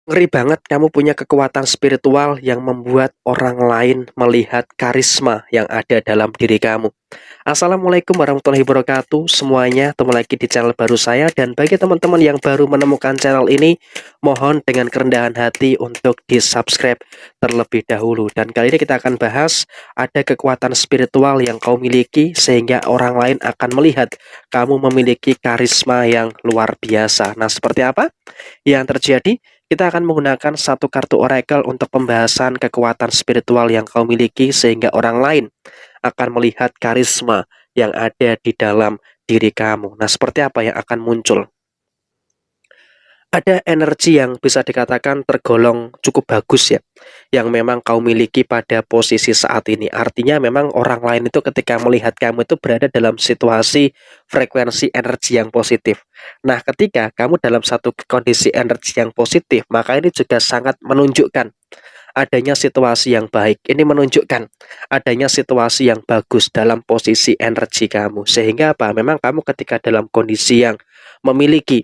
Ngeri banget kamu punya kekuatan spiritual yang membuat orang lain melihat karisma yang ada dalam diri kamu. Assalamualaikum warahmatullahi wabarakatuh semuanya, ketemu lagi di channel baru saya. Dan bagi teman-teman yang baru menemukan channel ini, mohon dengan kerendahan hati untuk di subscribe terlebih dahulu. Dan kali ini kita akan bahas ada kekuatan spiritual yang kau miliki sehingga orang lain akan melihat kamu memiliki karisma yang luar biasa. Nah, seperti apa yang terjadi? Kita akan menggunakan satu kartu oracle untuk pembahasan kekuatan spiritual yang kau miliki sehingga orang lain akan melihat karisma yang ada di dalam diri kamu. Nah, seperti apa yang akan muncul? Ada energi yang bisa dikatakan tergolong cukup bagus ya, yang memang kau miliki pada posisi saat ini. Artinya memang orang lain itu ketika melihat kamu itu berada dalam situasi frekuensi energi yang positif. Nah, ketika kamu dalam satu kondisi energi yang positif, maka ini juga sangat menunjukkan adanya situasi yang baik. Ini menunjukkan adanya situasi yang bagus dalam posisi energi kamu. Sehingga apa? Memang kamu ketika dalam kondisi yang memiliki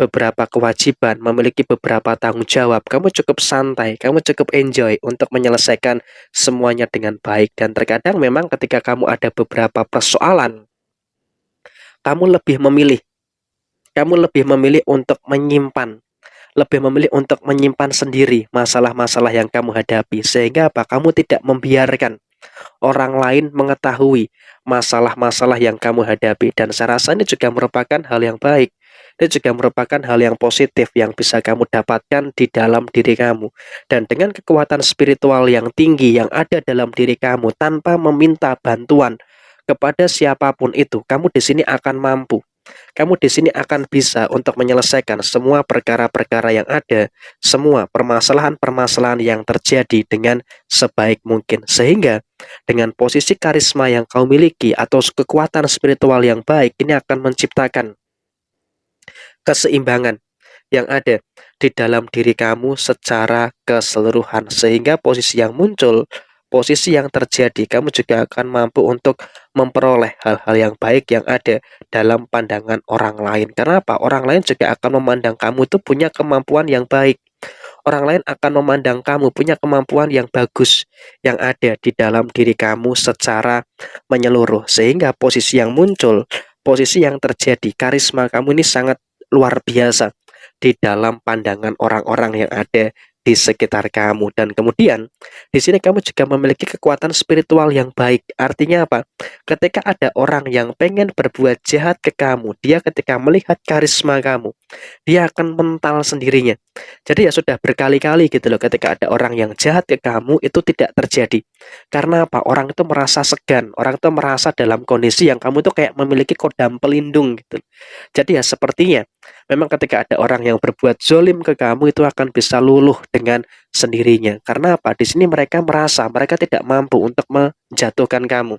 beberapa kewajiban, memiliki beberapa tanggung jawab, kamu cukup santai, kamu cukup enjoy untuk menyelesaikan semuanya dengan baik. Dan terkadang memang ketika kamu ada beberapa persoalan, kamu lebih memilih untuk menyimpan sendiri masalah-masalah yang kamu hadapi. Sehingga apa? Kamu tidak membiarkan orang lain mengetahui masalah-masalah yang kamu hadapi. Dan saya rasa ini juga merupakan hal yang baik. Ini juga merupakan hal yang positif yang bisa kamu dapatkan di dalam diri kamu. Dan dengan kekuatan spiritual yang tinggi yang ada dalam diri kamu, tanpa meminta bantuan kepada siapapun itu, kamu di sini akan mampu. Kamu di sini akan bisa untuk menyelesaikan semua perkara-perkara yang ada, semua permasalahan-permasalahan yang terjadi dengan sebaik mungkin. Sehingga dengan posisi karisma yang kau miliki atau kekuatan spiritual yang baik, ini akan menciptakan keseimbangan yang ada di dalam diri kamu secara keseluruhan. Sehingga posisi yang muncul, posisi yang terjadi, kamu juga akan mampu untuk memperoleh hal-hal yang baik yang ada dalam pandangan orang lain. Kenapa? Orang lain juga akan memandang kamu itu punya kemampuan yang baik. Orang lain akan memandang kamu punya kemampuan yang bagus yang ada di dalam diri kamu secara menyeluruh. Sehingga posisi yang muncul, posisi yang terjadi, karisma kamu ini sangat luar biasa di dalam pandangan orang-orang yang ada di sekitar kamu. Dan kemudian di sini kamu juga memiliki kekuatan spiritual yang baik. Artinya apa? Ketika ada orang yang pengen berbuat jahat ke kamu, dia ketika melihat karisma kamu, dia akan mental sendirinya. Jadi ya sudah berkali-kali gitu loh, ketika ada orang yang jahat ke kamu itu tidak terjadi. Karena apa? Orang itu merasa segan, orang itu merasa dalam kondisi yang kamu tuh kayak memiliki kodam pelindung gitu. Jadi ya sepertinya memang ketika ada orang yang berbuat zolim ke kamu itu akan bisa luluh dengan sendirinya. Karena apa? Di sini mereka merasa mereka tidak mampu untuk menjatuhkan kamu.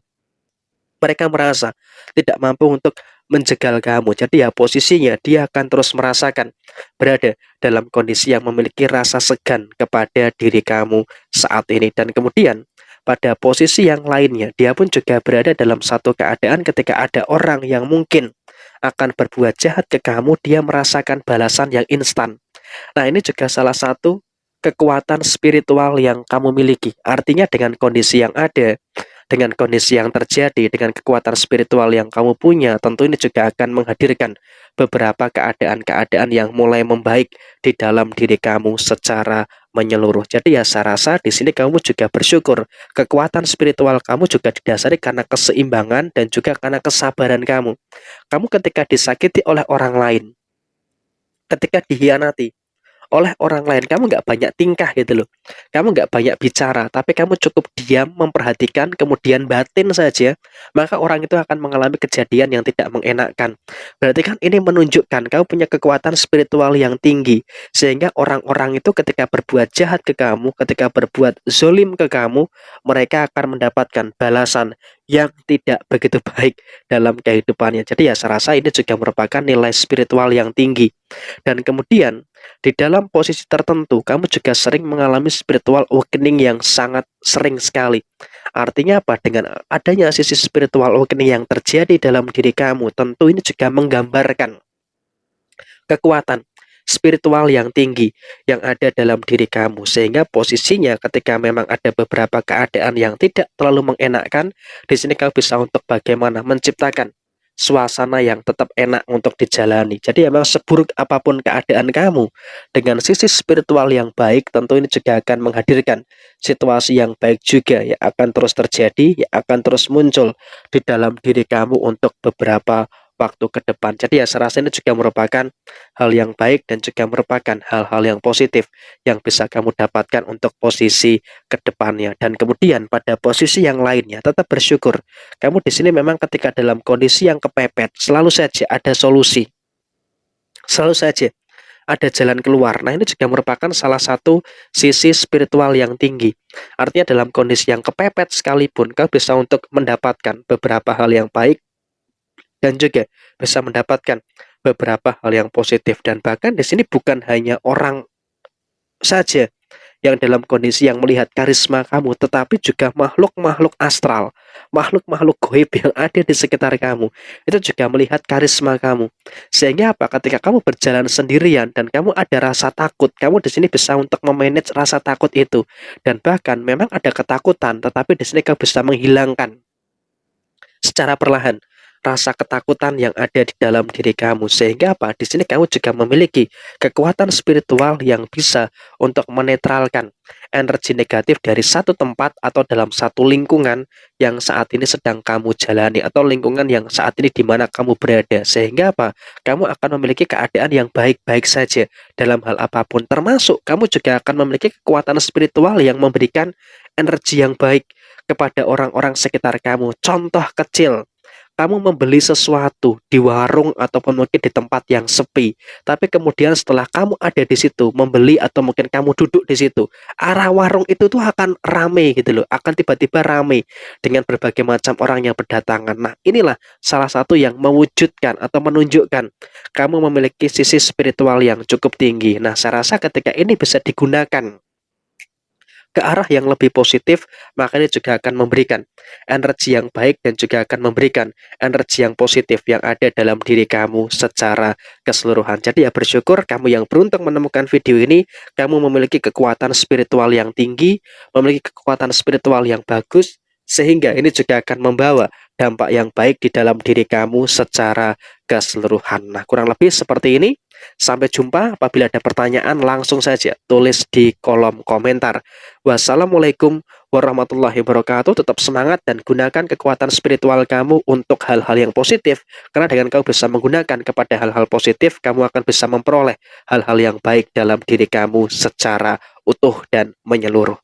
Mereka merasa tidak mampu untuk menjegal kamu. Jadi ya posisinya dia akan terus merasakan berada dalam kondisi yang memiliki rasa segan kepada diri kamu saat ini. Dan kemudian pada posisi yang lainnya, dia pun juga berada dalam satu keadaan ketika ada orang yang mungkin akan berbuat jahat ke kamu, dia merasakan balasan yang instan. Nah, ini juga salah satu kekuatan spiritual yang kamu miliki. Artinya dengan kondisi yang ada, dengan kondisi yang terjadi, dengan kekuatan spiritual yang kamu punya, tentu ini juga akan menghadirkan beberapa keadaan-keadaan yang mulai membaik di dalam diri kamu secara menyeluruh. Jadi ya saya rasa di sini kamu juga bersyukur. Kekuatan spiritual kamu juga didasari karena keseimbangan dan juga karena kesabaran kamu. Kamu ketika disakiti oleh orang lain, ketika dihianati oleh orang lain, kamu nggak banyak tingkah gitu loh. Kamu nggak banyak bicara, tapi kamu cukup diam, memperhatikan, kemudian batin saja, maka orang itu akan mengalami kejadian yang tidak mengenakkan. Berarti kan ini menunjukkan kamu punya kekuatan spiritual yang tinggi, sehingga orang-orang itu ketika berbuat jahat ke kamu, ketika berbuat zolim ke kamu, mereka akan mendapatkan balasan yang tidak begitu baik dalam kehidupannya. Jadi ya saya rasa ini juga merupakan nilai spiritual yang tinggi. Dan kemudian di dalam posisi tertentu, kamu juga sering mengalami spiritual awakening yang sangat sering sekali. Artinya apa? Dengan adanya sisi spiritual awakening yang terjadi dalam diri kamu, tentu ini juga menggambarkan kekuatan spiritual yang tinggi yang ada dalam diri kamu. Sehingga posisinya ketika memang ada beberapa keadaan yang tidak terlalu mengenakkan, di sini kamu bisa untuk bagaimana menciptakan suasana yang tetap enak untuk dijalani. Jadi memang seburuk apapun keadaan kamu, dengan sisi spiritual yang baik, tentu ini juga akan menghadirkan situasi yang baik juga yang akan terus terjadi, yang akan terus muncul di dalam diri kamu untuk beberapa waktu ke depan. Jadi ya saya rasa ini juga merupakan hal yang baik dan juga merupakan hal-hal yang positif yang bisa kamu dapatkan untuk posisi ke depannya. Dan kemudian pada posisi yang lainnya tetap bersyukur. Kamu di sini memang ketika dalam kondisi yang kepepet, selalu saja ada solusi. Selalu saja ada jalan keluar. Nah, ini juga merupakan salah satu sisi spiritual yang tinggi. Artinya dalam kondisi yang kepepet sekalipun, kau bisa untuk mendapatkan beberapa hal yang baik dan juga bisa mendapatkan beberapa hal yang positif. Dan bahkan di sini bukan hanya orang saja yang dalam kondisi yang melihat karisma kamu, tetapi juga makhluk-makhluk astral, makhluk-makhluk goib yang ada di sekitar kamu, itu juga melihat karisma kamu. Sehingga apa? Ketika kamu berjalan sendirian dan kamu ada rasa takut, kamu di sini bisa untuk memanage rasa takut itu. Dan bahkan memang ada ketakutan, tetapi di sini kamu bisa menghilangkan secara perlahan rasa ketakutan yang ada di dalam diri kamu. Sehingga apa? Di sini kamu juga memiliki kekuatan spiritual yang bisa untuk menetralkan energi negatif dari satu tempat atau dalam satu lingkungan yang saat ini sedang kamu jalani, atau lingkungan yang saat ini di mana kamu berada. Sehingga apa? Kamu akan memiliki keadaan yang baik-baik saja dalam hal apapun, termasuk kamu juga akan memiliki kekuatan spiritual yang memberikan energi yang baik kepada orang-orang sekitar kamu. Contoh kecil, kamu membeli sesuatu di warung ataupun mungkin di tempat yang sepi, tapi kemudian setelah kamu ada di situ membeli atau mungkin kamu duduk di situ, arah warung itu tuh akan rame gitu loh, akan tiba-tiba rame dengan berbagai macam orang yang berdatangan. Nah, inilah salah satu yang mewujudkan atau menunjukkan kamu memiliki sisi spiritual yang cukup tinggi. Nah, saya rasa ketika ini bisa digunakan ke arah yang lebih positif, maka ini juga akan memberikan energi yang baik dan juga akan memberikan energi yang positif yang ada dalam diri kamu secara keseluruhan. Jadi ya bersyukur kamu yang beruntung menemukan video ini, kamu memiliki kekuatan spiritual yang tinggi, memiliki kekuatan spiritual yang bagus, sehingga ini juga akan membawa dampak yang baik di dalam diri kamu secara keseluruhan. Nah, kurang lebih seperti ini. Sampai jumpa. Apabila ada pertanyaan langsung saja tulis di kolom komentar. Wassalamualaikum warahmatullahi wabarakatuh. Tetap semangat dan gunakan kekuatan spiritual kamu untuk hal-hal yang positif. Karena dengan kamu bisa menggunakan kepada hal-hal positif, kamu akan bisa memperoleh hal-hal yang baik dalam diri kamu secara utuh dan menyeluruh.